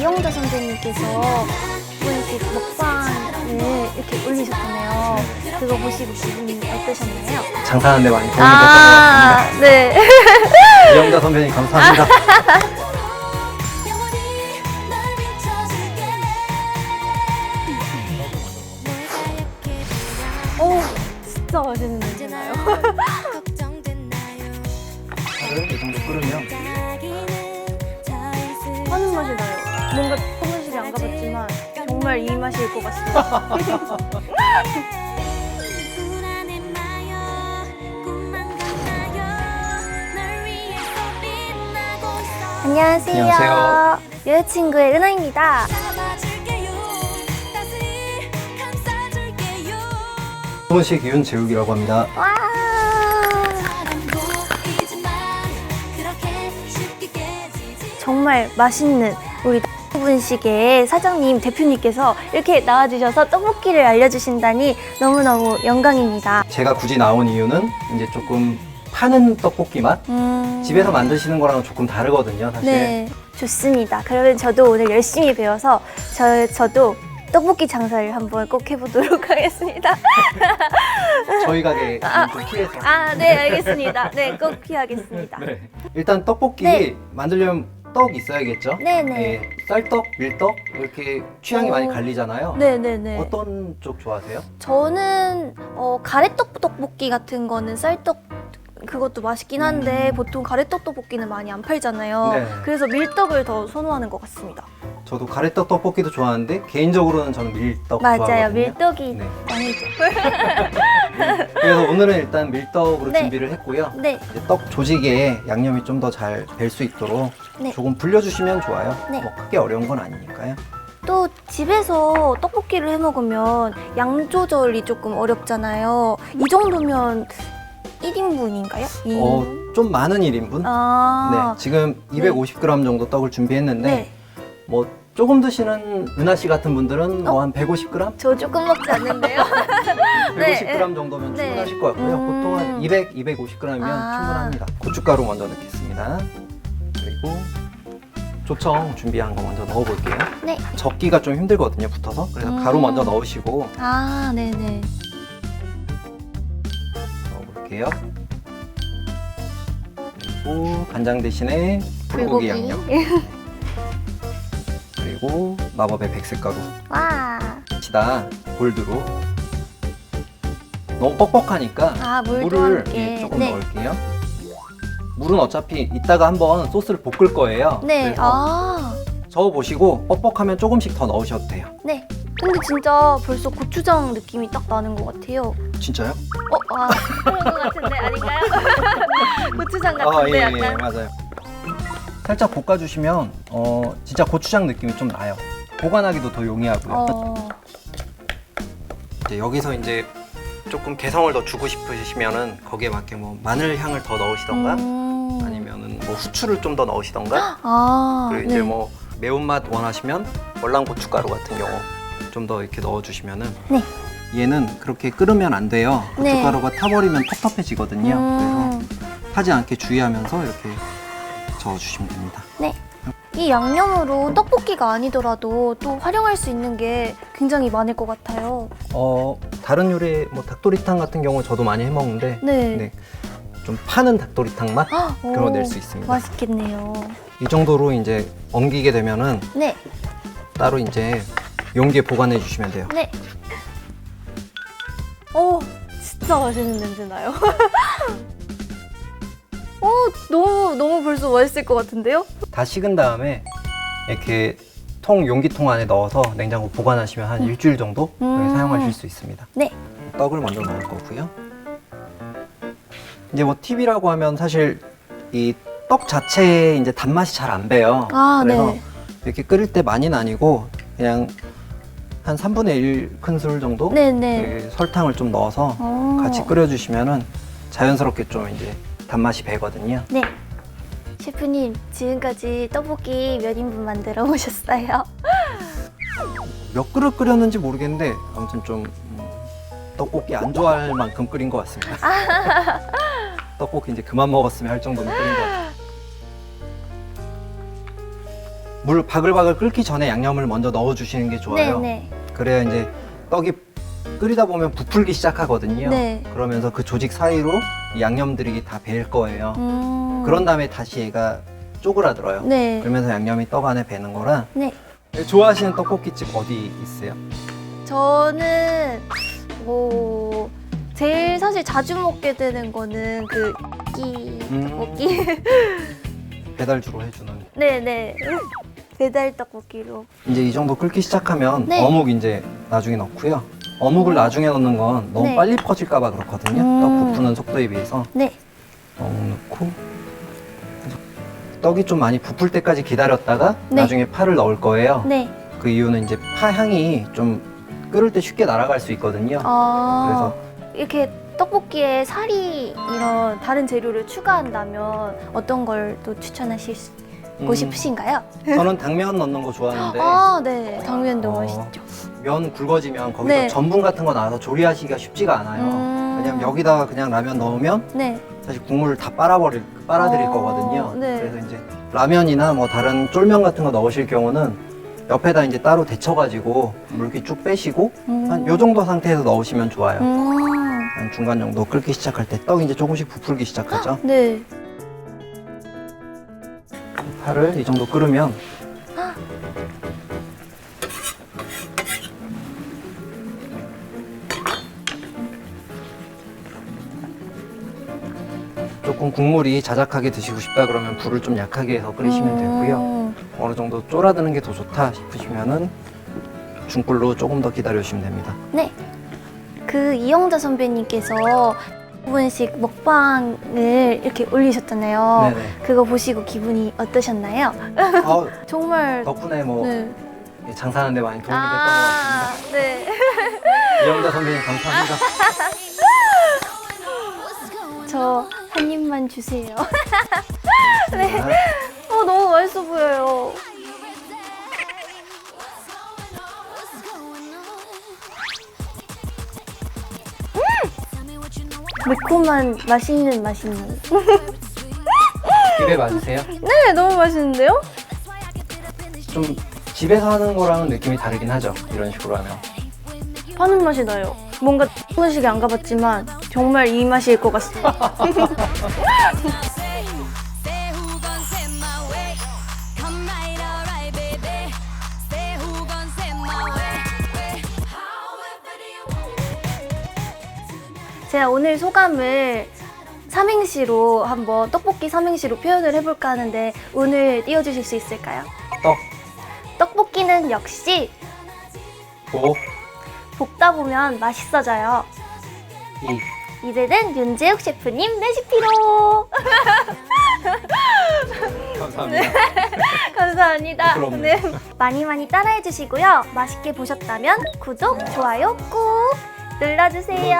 이영자 선생님께서 분식 먹방을 이렇게 올리셨잖아요. 그거 보시고 기분이 어떠셨나요? 장사하는데 많이 도움이 됐던 것 같습니다. 네. 이영자 선배님 감사합니다. 오, 진짜 맛있는 냄새 나요. 살을 이 정도 끓으면 하는 맛이 나요. 뭔가 사무실에 안 가봤지만 정말 이 맛일 것 같습니다. 안녕하세요. 안녕하세요. 여자친구의 은하입니다. 소문식 윤재욱이라고 합니다. 와. 정말 맛있는 우리 분식의 사장님, 대표님께서 이렇게 나와주셔서 떡볶이를 알려주신다니 너무너무 영광입니다. 제가 굳이 나온 이유는 이제 조금 파는 떡볶이 맛? 집에서 만드시는 거랑은 조금 다르거든요, 사실. 네, 좋습니다. 그러면 저도 오늘 열심히 배워서 저도 떡볶이 장사를 한번 꼭 해보도록 하겠습니다. 저희 가게 좀 피해서. 네, 알겠습니다. 네, 꼭 피하겠습니다. 네. 일단 떡볶이 네. 만들려면 떡 있어야겠죠? 네네. 네, 쌀떡, 밀떡 이렇게 취향이 많이 갈리잖아요. 네네네. 어떤 쪽 좋아하세요? 저는 가래떡 떡볶이 같은 거는 쌀떡 그것도 맛있긴 한데 보통 가래떡 떡볶이는 많이 안 팔잖아요. 네. 그래서 밀떡을 더 선호하는 것 같습니다. 저도 가래떡 떡볶이도 좋아하는데 개인적으로는 저는 밀떡 맞아요. 좋아하거든요. 밀떡이 네. 짱이죠. 그래서 오늘은 일단 밀떡으로 네. 준비를 했고요. 네. 이제 떡 조직에 양념이 좀 더 잘 벨 수 있도록 네. 조금 불려주시면 좋아요. 네. 뭐 크게 어려운 건 아니니까요. 또 집에서 떡볶이를 해 먹으면 양 조절이 조금 어렵잖아요. 이 정도면 1인분인가요? 좀 많은 1인분? 네, 지금 250g 정도 떡을 준비했는데 네. 뭐 조금 드시는 은하 씨 같은 분들은 뭐 한 150g? 저 조금 먹지 않는데요. 150g 정도면 네. 충분하실 것 같고요. 보통 한 200, 250g이면 충분합니다. 고춧가루 먼저 넣겠습니다. 그리고 조청 준비한 거 먼저 넣어볼게요. 네. 적기가 좀 힘들거든요, 붙어서. 그래서 가루 먼저 넣으시고 네네. 넣어볼게요. 그리고 간장 대신에 불고기 양념. 그리고 마법의 백색가루. 와. 치다 골드로. 너무 뻑뻑하니까 물도 물을 함께. 조금 네. 넣을게요. 물은 어차피 이따가 한번 소스를 볶을 거예요. 네. 그래서 저어보시고 뻑뻑하면 조금씩 더 넣으셔도 돼요. 네. 근데 진짜 벌써 고추장 느낌이 딱 나는 것 같아요. 진짜요? 그런 것 같은데 아닌가요? 고추장 같은데 예, 약간. 맞아요. 살짝 볶아주시면 진짜 고추장 느낌이 좀 나요. 보관하기도 더 용이하고요. 이제 여기서 이제 조금 개성을 더 주고 싶으시면은 거기에 맞게 뭐 마늘 향을 더 넣으시던가 아니면은 뭐 후추를 좀 더 넣으시던가 그리고 이제 네. 뭐 매운맛 원하시면 월남 고춧가루 같은 경우 좀 더 이렇게 넣어주시면은 네. 얘는 그렇게 끓으면 안 돼요. 네. 고춧가루가 타버리면 텁텁해지거든요. 그래서 타지 않게 주의하면서 이렇게 저어주시면 됩니다. 네. 이 양념으로 떡볶이가 아니더라도 또 활용할 수 있는 게 굉장히 많을 것 같아요. 다른 요리 뭐 닭도리탕 같은 경우 저도 많이 해먹는데 네. 네, 좀 파는 닭도리탕 맛 그런 거 낼 수 있습니다. 맛있겠네요. 이 정도로 이제 엉기게 되면은 네. 따로 이제 용기에 보관해 주시면 돼요. 네. 진짜 맛있는 냄새 나요. 너무 벌써 맛있을 것 같은데요? 다 식은 다음에 이렇게 용기통 안에 넣어서 냉장고 보관하시면 한 일주일 정도 사용하실 수 있습니다. 네. 떡을 먼저 넣을 거고요. 이제 뭐 팁이라고 하면 사실 이 떡 자체에 이제 단맛이 잘 안 배요. 그래서 네. 이렇게 끓일 때 많이는 아니고 그냥 한 3분의 1 큰술 정도 네네. 설탕을 좀 넣어서 같이 끓여주시면은 자연스럽게 좀 이제 단맛이 배거든요. 네. 셰프님, 지금까지 떡볶이 몇 인분 만들어 오셨어요? 몇 그릇 끓였는지 모르겠는데 아무튼 좀 떡볶이 안 좋아할 만큼 끓인 것 같습니다. 떡볶이 이제 그만 먹었으면 할 정도로 끓인 것 같아요. 물 바글바글 끓기 전에 양념을 먼저 넣어주시는 게 좋아요. 네네. 그래야 이제 떡이 끓이다 보면 부풀기 시작하거든요. 네. 그러면서 그 조직 사이로 이 양념들이 다 배일 거예요. 그런 다음에 다시 얘가 쪼그라들어요. 네. 그러면서 양념이 떡 안에 배는 거라. 네. 좋아하시는 떡볶이집 어디 있어요? 저는 뭐 제일 사실 자주 먹게 되는 거는 그 떡볶이. 배달 주로 해주는. 네네. 배달 떡볶이로. 이제 이 정도 끓기 시작하면 네. 어묵 이제 나중에 넣고요. 어묵을 나중에 넣는 건 너무 네. 빨리 퍼질까 봐 그렇거든요. 떡 부푸는 속도에 비해서. 네. 어묵 넣고 떡이 좀 많이 부풀 때까지 기다렸다가 네. 나중에 파를 넣을 거예요. 네. 그 이유는 이제 파 향이 좀 끓을 때 쉽게 날아갈 수 있거든요. 그래서 이렇게 떡볶이에 살이 이런 다른 재료를 추가한다면 어떤 걸 또 추천하시고 싶으신가요? 저는 당면 넣는 거 좋아하는데 네. 당면도 어, 맛있죠. 면 굵어지면 거기서 네. 전분 같은 거 나와서 조리하시기가 쉽지가 않아요. 왜냐면 여기다가 그냥 라면 넣으면 네. 사실 국물을 다 빨아드릴 거거든요. 네. 그래서 이제 라면이나 뭐 다른 쫄면 같은 거 넣으실 경우는 옆에다 이제 따로 데쳐가지고 물기 쭉 빼시고 한 요 정도 상태에서 넣으시면 좋아요. 한 중간 정도 끓기 시작할 때 떡이 이제 조금씩 부풀기 시작하죠. 네. 파를 이 정도 끓으면 조금 국물이 자작하게 드시고 싶다 그러면 불을 좀 약하게 해서 끓이시면 되고요. 어느 정도 쫄아드는 게 더 좋다 싶으시면은 중불로 조금 더 기다려주시면 됩니다. 네. 그 이영자 선배님께서 두 분씩 먹방을 이렇게 올리셨잖아요. 네네. 그거 보시고 기분이 어떠셨나요? 정말 덕분에 뭐 네. 장사하는 데 많이 도움이 됐던 것 같습니다. 네. 이영자 선배님 감사합니다. 저 한 입만 주세요. 네. 너무 맛있어 보여요. 매콤한 맛있는. 입에 맞으세요? 네, 너무 맛있는데요? 좀 집에서 하는 거랑은 느낌이 다르긴 하죠. 이런 식으로 하면. 파는 맛이 나요. 뭔가 분식에 안 가봤지만 정말 이 맛일 것 같습니다. 제가 오늘 소감을 삼행시로 한번 떡볶이 삼행시로 표현을 해볼까 하는데 오늘 띄워주실 수 있을까요? 떡볶이는 역시 볶다 보면 맛있어져요. 이제는 윤재욱 셰프님 레시피로. 감사합니다. 감사합니다. 부끄럽네요. 네. 많이 따라해 주시고요. 맛있게 보셨다면 구독, 좋아요 꾹 눌러주세요.